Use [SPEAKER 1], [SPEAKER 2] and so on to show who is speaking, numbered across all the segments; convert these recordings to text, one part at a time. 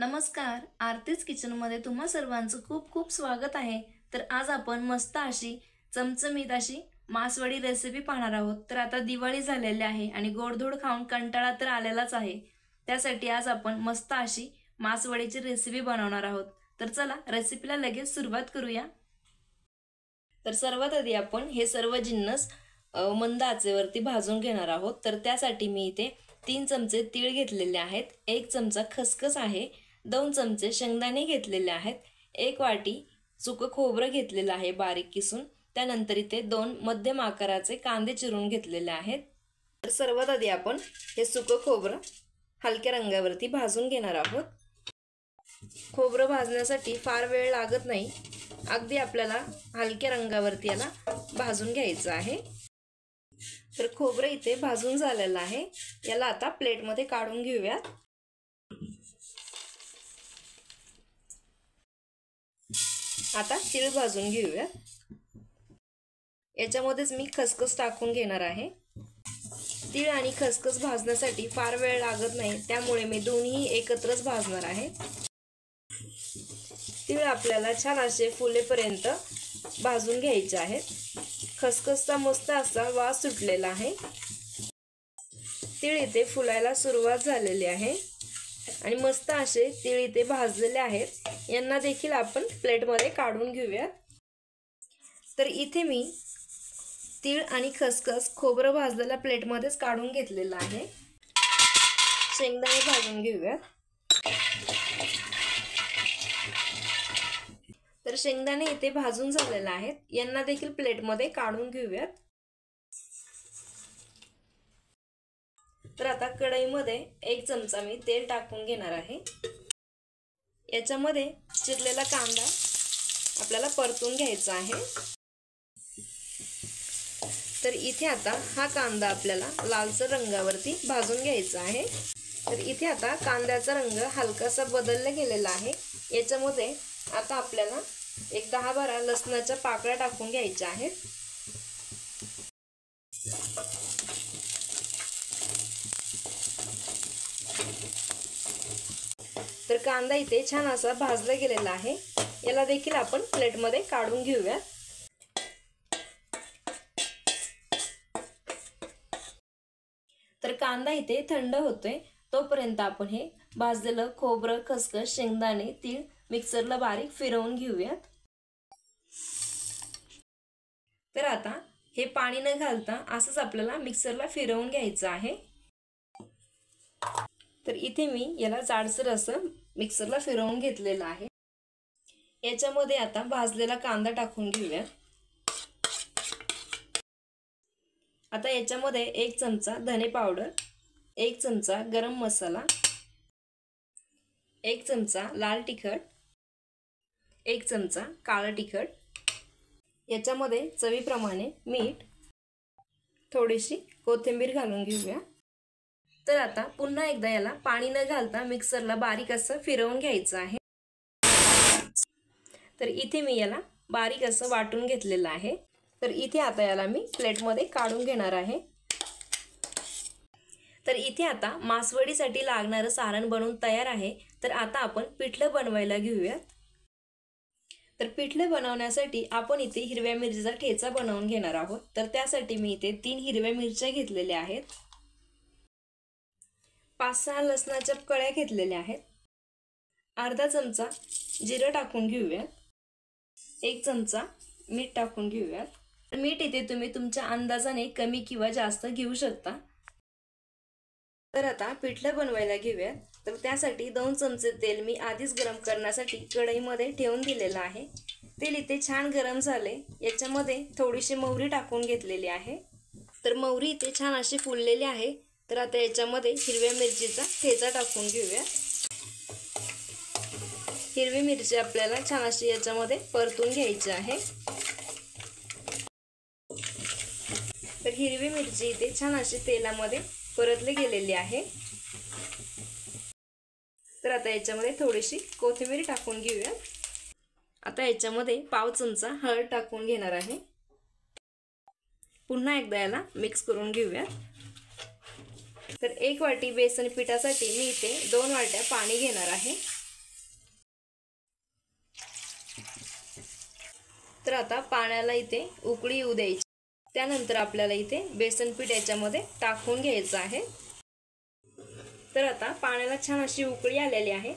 [SPEAKER 1] नमस्कार, आरतीच किचनमध्ये तुम्हा सर्वांचं खूप खूप स्वागत आहे। तर आज आपण मस्त अशी चमचमीत अशी मासवडी रेसिपी पाहणार आहोत। तर आता दिवाळी झालेली आहे आणि गोडधोड खाऊन कंटाळा तर आलेलाच आहे। त्यासाठी आज आपण मस्त अशी मासवडीची रेसिपी बनवणार आहोत। तर चला रेसिपीला लगेच सुरुवात करूया। तर सर्वात आधी आपण हे सर्व जिन्नस मंद आचेवरती भाजून घेणार आहोत। तर त्यासाठी मी इथे 3 चमचे तीळ घेतलेले आहेत, 1 चमचा खसखस आहे, 2 चमचे शेंगदाणे घेतलेले आहेत, 1 वाटी सुकं खोबरं घेतलेलं आहे बारीक किसून, त्यानंतर इथे 2 मध्यम आकाराचे कांदे चिरून घेतलेले आहेत। तर सर्वात आधी आपण हे सुकं खोबरं हलक्या रंगावरती भाजून घेणार आहोत। खोबरं भाजण्यासाठी फार वेळ लागत नाही, अगदी आपल्याला हलक्या रंगावरती याला भाजून घ्यायचं आहे। तर खोबरं इथे भाजून झालेलं आहे, याला आता प्लेटमध्ये काढून घेऊयात। आता तीळ भाजून घेऊयात। याच्यामध्येच मी खसखस टाकून घेणार आहे। तीळ आणि खसखस भाजण्यासाठी फार वेळ लागत नाही, त्यामुळे मी दोन्ही एकत्रच भाजणार आहे। तीळ आपल्याला छान असे फुलेपर्यंत भाजून घ्यायचे आहेत। खसखसचा मस्त असा वास सुटलेला आहे। तीळ इथे फुलायला सुरुवात झालेली आहे आणि मस्त असे तीळ इथे भाजलेले आहेत, यांना देखील आपण प्लेटमध्ये काढून घेऊयात। तर इथे मी तीळ आणि खसखस खोबरं भाजलेल्या प्लेटमध्येच काढून घेतलेलं आहे। शेंगदाणे भाजून घेऊयात। तर शेंगदाणे इथे भाजून झालेले आहेत, यांना देखील प्लेटमध्ये काढून घेऊयात। तर आता कढईमध्ये 1 चमचा मी तेल टाकून घेणार आहे। याच्यामध्ये चिरलेला कांदा आपल्याला परतून घ्यायचा आहे। तर इथे आता हा कांदा आपल्याला लालसर रंगावरती भाजून घ्यायचा आहे। तर इथे आता कांद्याचा रंग हलकासा बदलला गेलेला आहे। याच्यामध्ये आता आपल्याला एक 10-12 लसणाच्या पाकळ्या टाकून घ्यायच्या आहेत। तर कांदा इथे छान असा भाजला गेलेला आहे, याला देखील आपण प्लेटमध्ये काढून घेऊयात। तर कांदा इथे थंड होतोय, तोपर्यंत आपण हे भाजलेलं खोबरं, खसखस, शेंगदाणे, तीळ मिक्सरला बारीक फिरवून घेऊयात। तर आता हे पाणी न घालता असंच आपल्याला मिक्सरला फिरवून घ्यायचं आहे। तर इथे मी याला जाडसर असं मिक्सरला फिरवून घेतलेलं आहे। याच्यामध्ये आता भाजलेला कांदा टाकून घेऊया। आता याच्यामध्ये 1 चमचा धने पावडर, 1 चमचा गरम मसाला, 1 चमचा लाल तिखट, 1 चमचा काळं तिखट, याच्यामध्ये चवीप्रमाणे मीठ, थोडीशी कोथिंबीर घालून घेऊया। तर आता पुन्हा एकदा याला पाणी न घालता मिक्सरला बारीक असं फिरवून घ्यायचं आहे। तर इथे मी याला बारीक असं वाटून घेतलेलं आहे। तर इथे आता याला मी प्लेटमध्ये काढून घेणार आहे। तर इथे आता मासवडीसाठी लागणारं सारण बनवून तयार आहे। तर आता आपण पिठलं बनवायला घेऊयात। तर पिठलं बनवण्यासाठी आपण इथे हिरव्या मिरचीचा ठेचा बनवून घेणार आहोत। तर त्यासाठी मी इथे 3 हिरव्या मिरच्या घेतलेल्या आहेत, 5-6 लसणाच्या कळ्या घेतलेल्या आहेत, अर्धा चमचा जिरं टाकून घेऊयात, 1 चमचा मीठ टाकून घेऊयात। मीठ इथे तुम्ही तुमच्या अंदाजाने कमी किंवा जास्त घेऊ शकता। तर आता पिठलं बनवायला घेऊयात। तर त्यासाठी 2 चमचे तेल मी आधीच गरम करण्यासाठी कढईमध्ये ठेवून दिलेलं आहे। तेल इथे छान गरम झाले, याच्यामध्ये थोडीशी मोहरी टाकून घेतलेली आहे। तर मोहरी इथे छान अशी फुललेली आहे। तर आता याच्यामध्ये हिरव्या मिरचीचा ठेचा टाकून घेऊया। हिरवी मिरची आपल्याला छान अशी याच्यामध्ये परतून घ्यायची आहे। तर हिरवी मिरची इथे छान अशी तेलामध्ये परतली गेलेली आहे। तर आता याच्यामध्ये थोडीशी कोथिंबीर टाकून घेऊया। आता याच्यामध्ये पाव चमचा हळद टाकून घेणार आहे। पुन्हा एकदा याला मिक्स करून घेऊया। तर 1 वाटी बेसन पिठासाठी मी इथे 2 वाट्या पाणी घेणार आहे। तर आता पाण्याला इथे उकळी येऊ द्यायची. त्यानंतर आपल्याला इथे बेसन पीठ याच्यामध्ये टाकून घ्यायचं आहे. तर आता पाण्याला छान अशी उकळी आलेली आहे.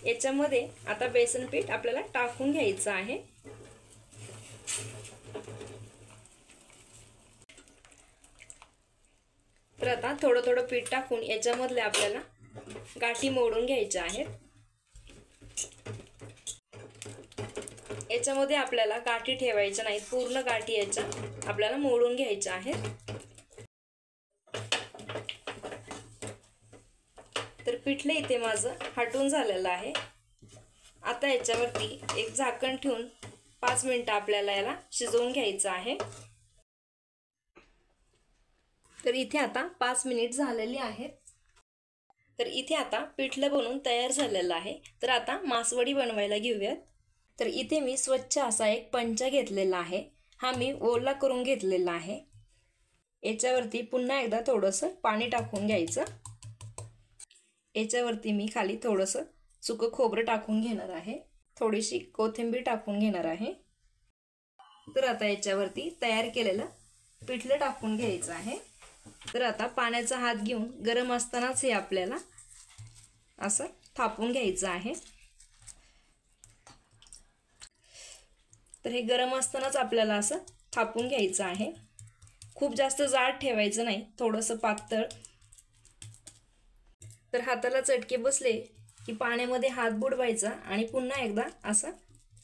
[SPEAKER 1] याच्यामध्ये आता बेसन पीठ आपल्याला टाकून घ्यायचं आहे. तर आता थोडं थोडं पीठ टाकून याच्यामधले आपल्याला गाठी मोडून घ्यायच्या आहेत. याच्यामध्ये आपल्याला गाठी ठेवायच्या नाहीत, पूर्ण गाठी याच्या आपल्याला मोडून घ्यायच्या आहेत. तर पिठले इथे माझं हटून झालेलं आहे. आता याच्यावरती एक झाकण ठेवून 5 मिनिटं आपल्याला याला शिजवून घ्यायचं आहे. तर इथे आता 5 मिनिट झालेली आहेत. तर इथे आता पिठलं बनवून तयार झालेलं आहे. तर आता मासवडी बनवायला घेऊयात. तर इथे मी स्वच्छ असा एक पंचा घेतलेला आहे. हा मी ओला करून घेतलेला आहे. याच्यावरती पुन्हा एकदा थोडंसं पाणी टाकून घ्यायचं. याच्यावरती मी खाली थोडंसं सुकं खोबरं टाकून घेणार आहे. थोडीशी कोथिंबीर टाकून घेणार आहे. तर आता याच्यावरती तयार केलेलं पिठलं टाकून घ्यायचं आहे. तर आता पाण्याचा हात घेऊन गरम असतानाच हे आपल्याला असं थापून घ्यायचं आहे. तर हे गरम असतानाच आपल्याला असं थापून घ्यायचं आहे. खूप जास्त जाड ठेवायचं नाही, थोडंसं पातळ. तर हाताला चटके बसले की पाण्यामध्ये हात बुडवायचा आणि पुन्हा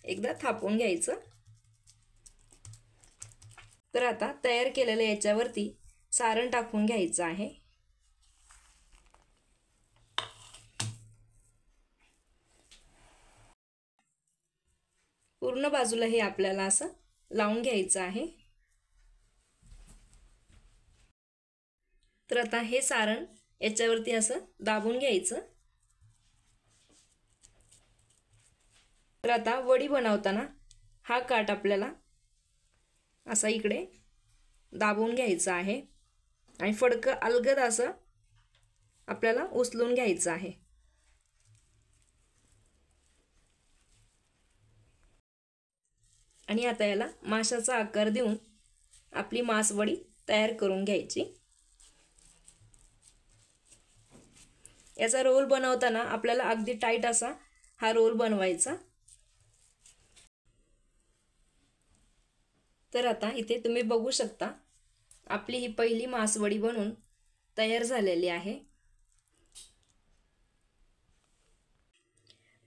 [SPEAKER 1] एकदा थापून घ्यायचं. तर आता तयार केलेलं याच्यावरती सारण टाकून घ्यायचं आहे. पूर्ण बाजूला हे आपल्याला असं लावून घ्यायचं आहे. तर आता हे सारण याच्यावरती असं दाबून घ्यायचं. तर आता वडी बनवताना हा काठ आपल्याला असा इकडे दाबून घ्यायचा आहे आणि फडकं अलगद असं आपल्याला उचलून घ्यायचं आहे. आणि आता याला माशाचा आकार देऊन आपली मासवडी तयार करून घ्यायची. याचा रोल बनवताना आपल्याला अगदी टाईट असा हा रोल बनवायचा. तर आता इथे तुम्ही बघू शकता आपली ही पहिली मासवडी बनून तयार झालेली आहे.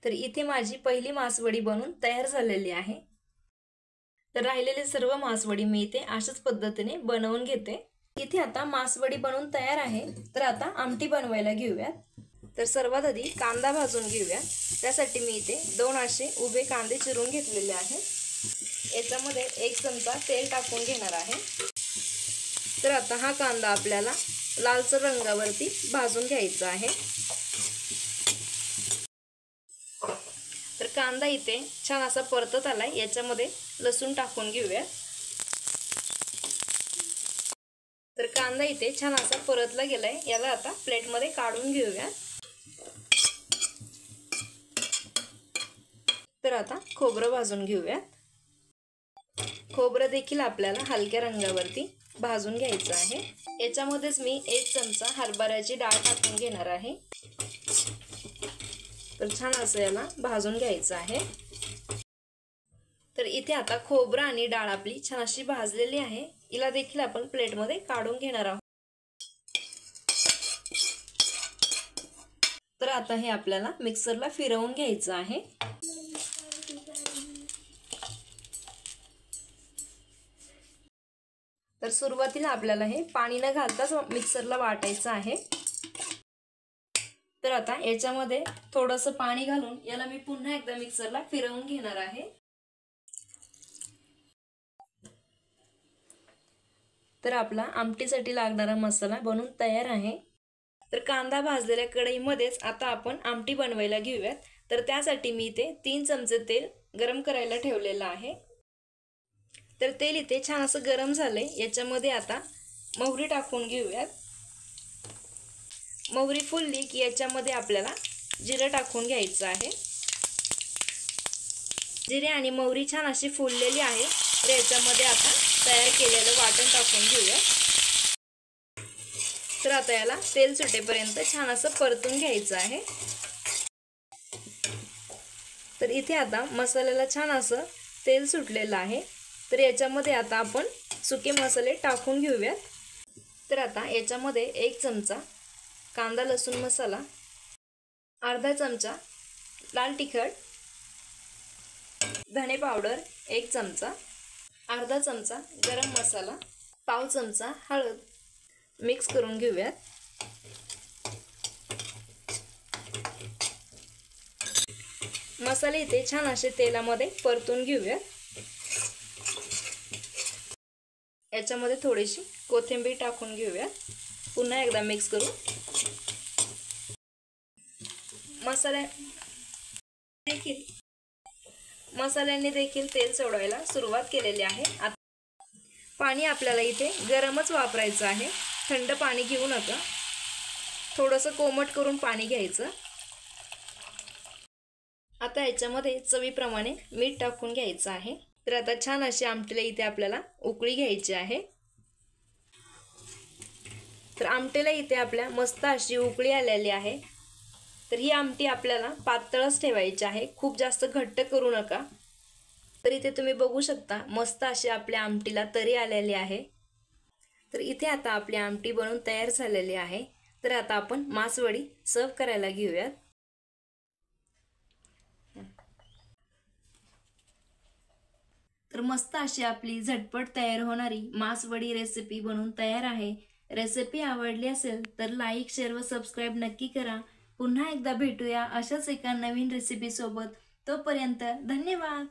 [SPEAKER 1] तर इथे माझी पहिली मासवडी बनून तयार झालेली आहे. तर राहिलेले सर्व मासवडी मी इथे अशाच पद्धतीने बनवून घेते. इथे आता मासवडी बनवून तयार आहे. तर आता आमटी बनवायला घेऊयात. तर सर्वात आधी कांदा भाजून घेऊया. त्यासाठी मी इथे 2 असे उभे कांदे चिरून घेतलेले आहेत. याच्यामध्ये 1 चमचा तेल टाकून घेणार आहे. तर आता हा कांदा आपल्याला लालसर रंगावरती भाजून घ्यायचा आहे. तर कांदा इथे छान असा परतत आलाय. याच्यामध्ये लसूण टाकून घेऊया. तर कांदा इथे छान असा परतला गेलाय. याला आता प्लेटमध्ये काढून घेऊया. तर आता खोबरं भाजून घेऊया. खोबरं देखील आपल्याला हलक्या रंगावरती भाजून घ्यायचं आहे. याच्यामध्येच मी 1 चमचा हरभऱ्याची डाळ टाकून घेणार आहे. तर छान असं याला भाजून घ्यायचं आहे. तर इथे आता खोबरं आणि डाळ आपली छान अशी भाजलेली आहे. हिला देखील आपण प्लेटमध्ये काढून घेणार आहोत. तर आता हे आपल्याला मिक्सरला फिरवून घ्यायचं आहे. तर सुरुवातीला आपल्याला हे पाणी न घालताच मिक्सरला वाटायचं आहे. तर आता याच्यामध्ये थोडंसं पाणी घालून याला मी पुन्हा एकदा मिक्सरला फिरवून घेणार आहे. तर आपला आमटीसाठी लागणारा मसाला बनवून तयार आहे. तर कांदा भाजलेल्या कढईमध्येच आता आपण आमटी बनवायला घेऊयात. तर त्यासाठी मी इथे 3 चमचे तेल गरम करायला ठेवलेलं आहे. तर तेल इथे छान असं गरम झालंय. याच्यामध्ये आता मोहरी टाकून घेऊयात. मोहरी फुलली की याच्यामध्ये आपल्याला जिरं टाकून घ्यायचं आहे. जिरे आणि मोहरी छान अशी फुललेली आहे. तर याच्यामध्ये आता तयार केलेलं वाटण टाकून घेऊया। तर आता याला तेल सुटेपर्यंत छान असं परतून घ्यायचं आहे। तर इथे आता मसाल्याला छान असं तेल सुटलेलं आहे। तर याच्यामध्ये आता आपण सुके मसाले टाकून घेऊयात। तर आता याच्यामध्ये 1 चमचा कांदा लसूण मसाला, अर्धा चमचा लाल तिखट, धने पावडर 1 चमचा, अर्धा चमचा गरम मसाला, पाव चमचा हळद मिक्स करून घेऊयात। मसाले इथे छान असे तेलामध्ये परतून घेऊयात। याच्यामध्ये थोडीशी कोथिंबीर टाकून घेऊयात। पुन्हा एकदा मिक्स करू। मसाल्यांनी देखील तेल सोडायला सुरुवात केलेली आहे। पाणी आपल्याला इथे गरमच वापरायचं आहे, थंड पाणी घेऊ नका, थोडंसं कोमट करून पाणी घ्यायचं। आता याच्यामध्ये चवीप्रमाणे मीठ टाकून घ्यायचं आहे। तर आता छान अशी आमटीला इथे आपल्याला उकळी घ्यायची आहे। तर आमटीला इथे आपल्या मस्त अशी उकळी आलेली आहे। तर ही आमटी आपल्याला पातळच ठेवायची आहे, खूप जास्त घट्ट करू नका। तर इथे तुम्ही बघू शकता मस्त अशी आपल्या आमटीला तरी आलेली आहे। तर इथे आता आपली आमटी बनवून तयार झालेली आहे। तर आता आपण मासवडी सर्व करायला घेऊयात। तर मस्त अशी आपली झटपट तयार होणारी मासवडी रेसिपी बनवून तयार आहे। रेसिपी आवडली असेल तर लाईक, शेअर व सबस्क्राईब नक्की करा। पुन्हा एकदा भेटूया अशाच एका नवीन रेसिपी सोबत। तोपर्यंत धन्यवाद।